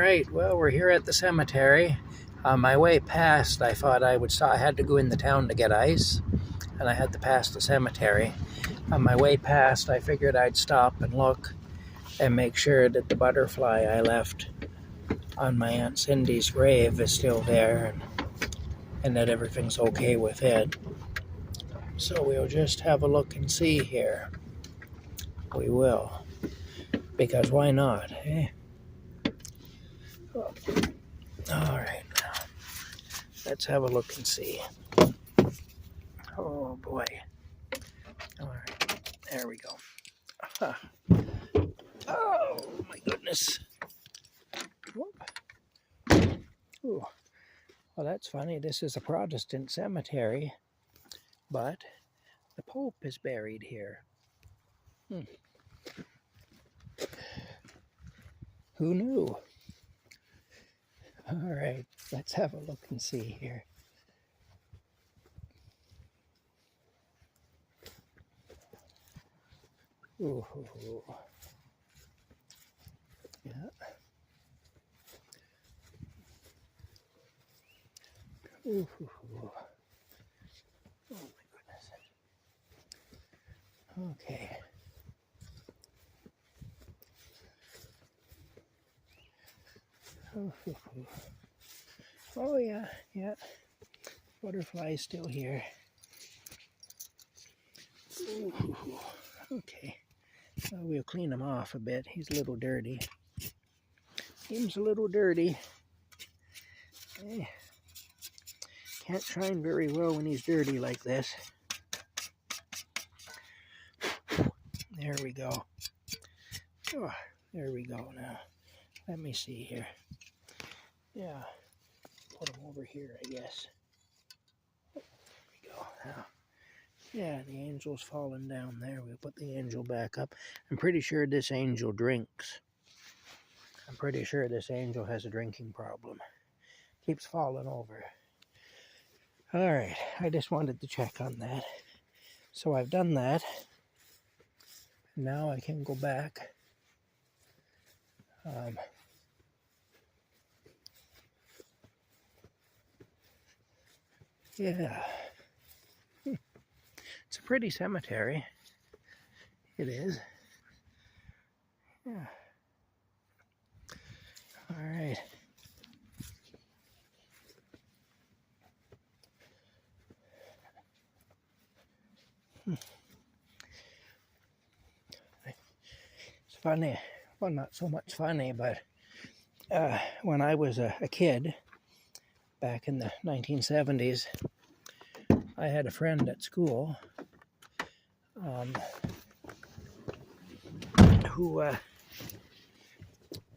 right, well, we're here at the cemetery. On my way past, I thought I would stop. I had to go in the town to get ice, and I had to pass the cemetery. On my way past, I figured I'd stop and look and make sure that the butterfly I left on my Aunt Cindy's grave is still there and that everything's okay with it. So we'll just have a look and see here. We will. Because why not, eh? All right, now let's have a look and see. Oh boy. All right, there we go. Huh. Oh my goodness. Ooh. Well, that's funny. This is a Protestant cemetery, but the Pope is buried here. Who knew? All right, let's have a look and see here. Ooh. Yeah. Ooh. Oh my goodness. Okay. Oh yeah, yeah. Butterfly's still here. Ooh. Okay. Well, we'll clean him off a bit. He's a little dirty. Seems a little dirty. Okay. Can't shine very well when he's dirty like this. There we go. Oh, there we go now. Let me see here. Yeah. Put him over here, I guess. There we go. Now, yeah, the angel's falling down there. We'll put the angel back up. I'm pretty sure this angel drinks. I'm pretty sure this angel has a drinking problem. Keeps falling over. All right, I just wanted to check on that. So I've done that. Now I can go back. Yeah. It's a pretty cemetery. It is. Yeah. All right. It's funny. Well, not so much funny, but when I was a kid, back in the 1970s, I had a friend at school who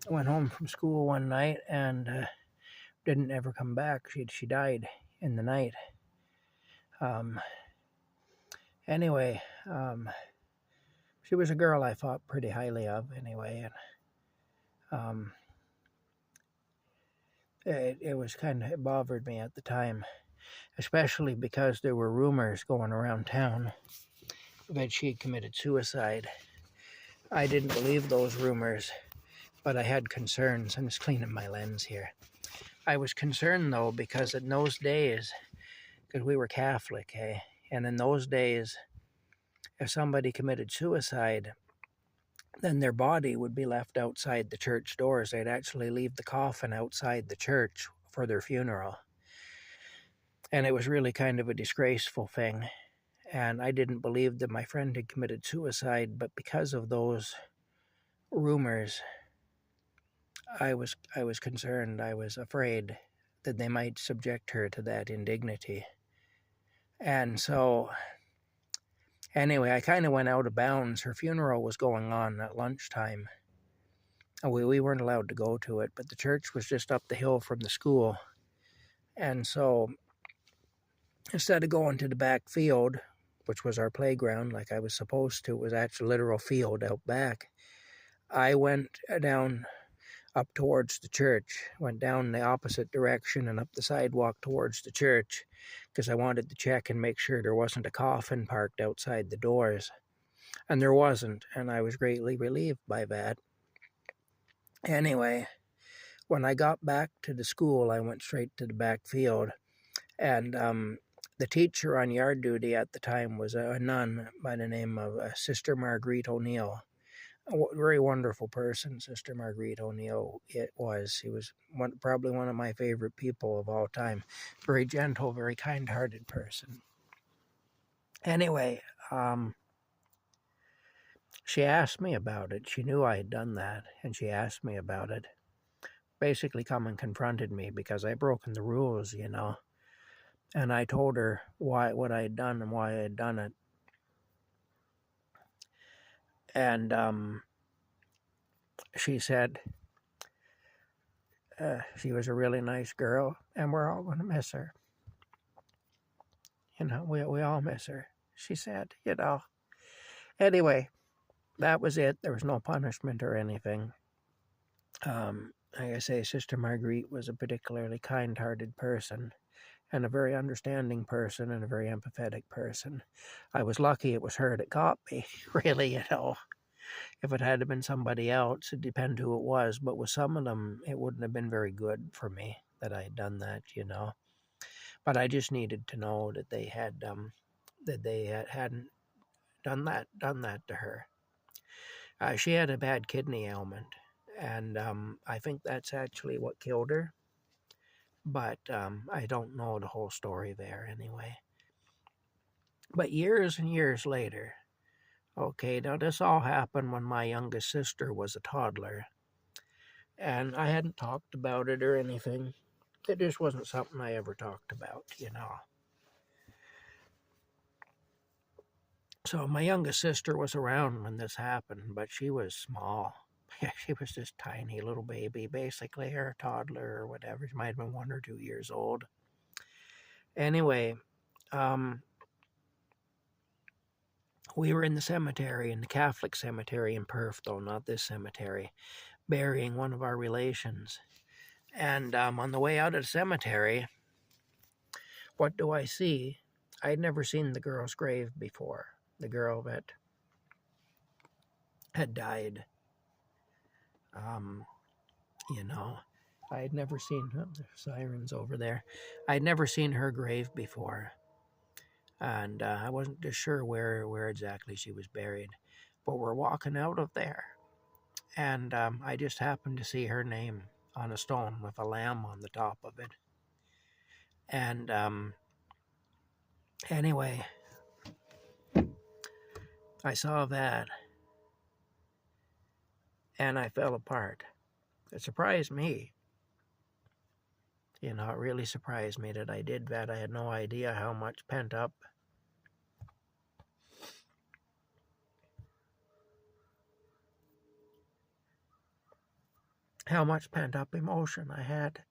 went home from school one night and didn't ever come back. She died in the night. Anyway, she was a girl I thought pretty highly of anyway, and it bothered me at the time, especially because there were rumors going around town that she had committed suicide. I didn't believe those rumors, but I had concerns. I'm just cleaning my lens here. I was concerned though because in those days, because we were Catholic, and in those days, if somebody committed suicide, then their body would be left outside the church doors. They'd actually leave the coffin outside the church for their funeral. And it was really kind of a disgraceful thing. And I didn't believe that my friend had committed suicide, but because of those rumors, I was concerned. I was afraid that they might subject her to that indignity. And so, anyway, I kind of went out of bounds. Her funeral was going on at lunchtime. We weren't allowed to go to it, but the church was just up the hill from the school. And so, instead of going to the back field, which was our playground like I was supposed to, it was actually a literal field out back, I went down up towards the church, went down the opposite direction and up the sidewalk towards the church because I wanted to check and make sure there wasn't a coffin parked outside the doors. And there wasn't, and I was greatly relieved by that. Anyway, when I got back to the school, I went straight to the backfield, and the teacher on yard duty at the time was a nun by the name of Sister Marguerite O'Neill. Very wonderful person, Sister Marguerite O'Neill. She was probably one of my favorite people of all time. Very gentle, very kind-hearted person. Anyway, she asked me about it. She knew I had done that, and she asked me about it. Basically come and confronted me because I broken the rules, you know. And I told her what I had done and why I had done it. And she said she was a really nice girl, and we're all going to miss her. You know, we all miss her, she said, you know. Anyway, that was it. There was no punishment or anything. Like I say, Sister Marguerite was a particularly kind-hearted person, and a very understanding person, and a very empathetic person. I was lucky it was her that got me, really, you know. If it had been somebody else, it depends who it was, but with some of them, it wouldn't have been very good for me that I had done that, you know. But I just needed to know that they hadn't done that to her. She had a bad kidney ailment, and I think that's actually what killed her. But I don't know the whole story there anyway. But years and years later, okay, now this all happened when my youngest sister was a toddler, and I hadn't talked about it or anything. It just wasn't something I ever talked about, you know. So my youngest sister was around when this happened, but she was small. Yeah, she was this tiny little baby, basically, or a toddler or whatever. She might have been 1 or 2 years old. Anyway, we were in the cemetery, in the Catholic cemetery in Perth, though, not this cemetery, burying one of our relations. And on the way out of the cemetery, what do I see? I'd never seen the girl's grave before. The girl that had died. You know, I had never seen her. The sirens over there. I'd never seen her grave before. And I wasn't just sure where exactly she was buried. But we're walking out of there. And I just happened to see her name on a stone with a lamb on the top of it. And anyway, I saw that, and I fell apart. It surprised me. You know, it really surprised me that I did that. I had no idea how much pent-up emotion I had.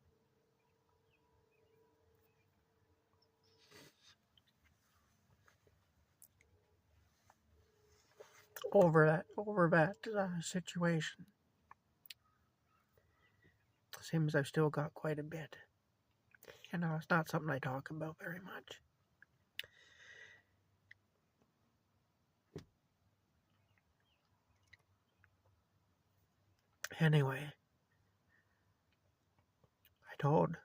Over that situation. Seems I've still got quite a bit. You know, it's not something I talk about very much. Anyway, I told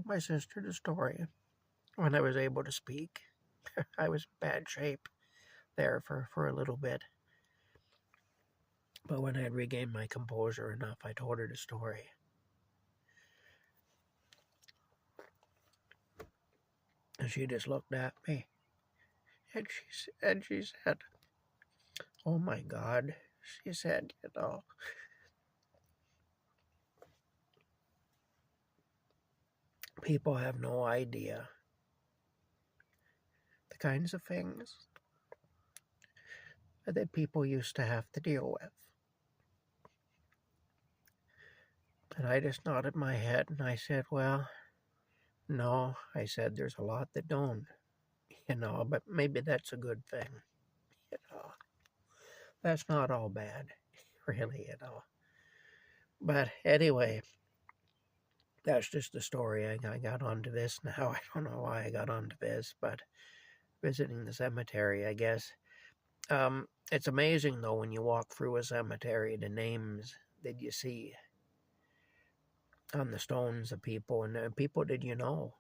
my sister the story when I was able to speak. I was in bad shape there for a little bit. But when I had regained my composure enough, I told her the story. And she just looked at me. And she said, "Oh my God," she said, you know. People have no idea the kinds of things that people used to have to deal with. And I just nodded my head and I said, well, no, I said, there's a lot that don't, you know, but maybe that's a good thing, you know. That's not all bad, really, you know. But anyway, that's just the story. I got onto this now. I don't know why I got onto this, but visiting the cemetery, I guess. It's amazing, though, when you walk through a cemetery, the names that you see. on the stones of people, and people that you know.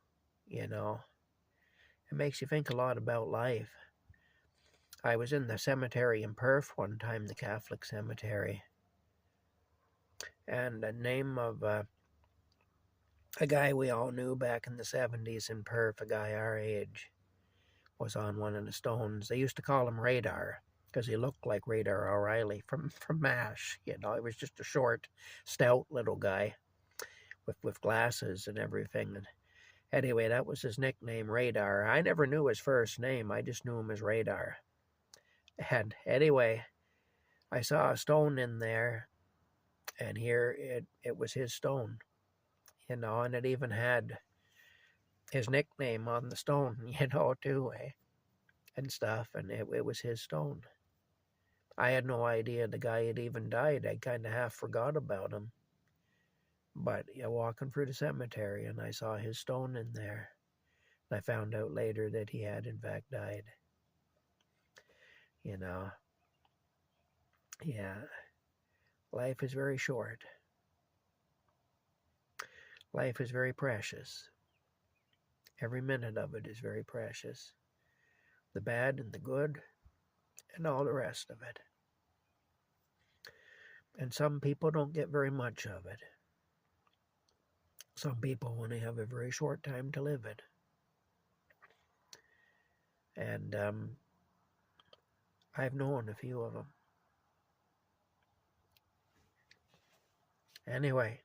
You know, it makes you think a lot about life. I was in the cemetery in Perth one time, the Catholic cemetery, and the name of a guy we all knew back in the 70s in Perth, a guy our age, was on one of the stones. They used to call him Radar because he looked like Radar O'Reilly from MASH. You know, he was just a short, stout little guy with glasses and everything. And anyway, that was his nickname, Radar. I never knew his first name. I just knew him as Radar. And anyway, I saw a stone in there, and here it was his stone, you know, and it even had his nickname on the stone, you know, too, and stuff, and it was his stone. I had no idea the guy had even died. I kind of half forgot about him. But walking through the cemetery, and I saw his stone in there. And I found out later that he had, in fact, died. You know, yeah, life is very short. Life is very precious. Every minute of it is very precious. The bad and the good and all the rest of it. And some people don't get very much of it. Some people only have a very short time to live it. And I've known a few of them. Anyway,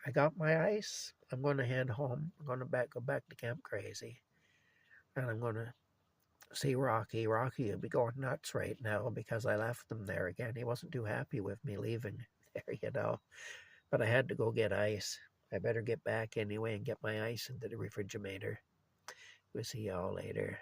I got my ice. I'm going to head home. I'm going to go back to Camp Crazy. And I'm going to see Rocky. Rocky will be going nuts right now because I left him there again. He wasn't too happy with me leaving there, you know. But I had to go get ice. I better get back anyway and get my ice into the refrigerator. We'll see y'all later.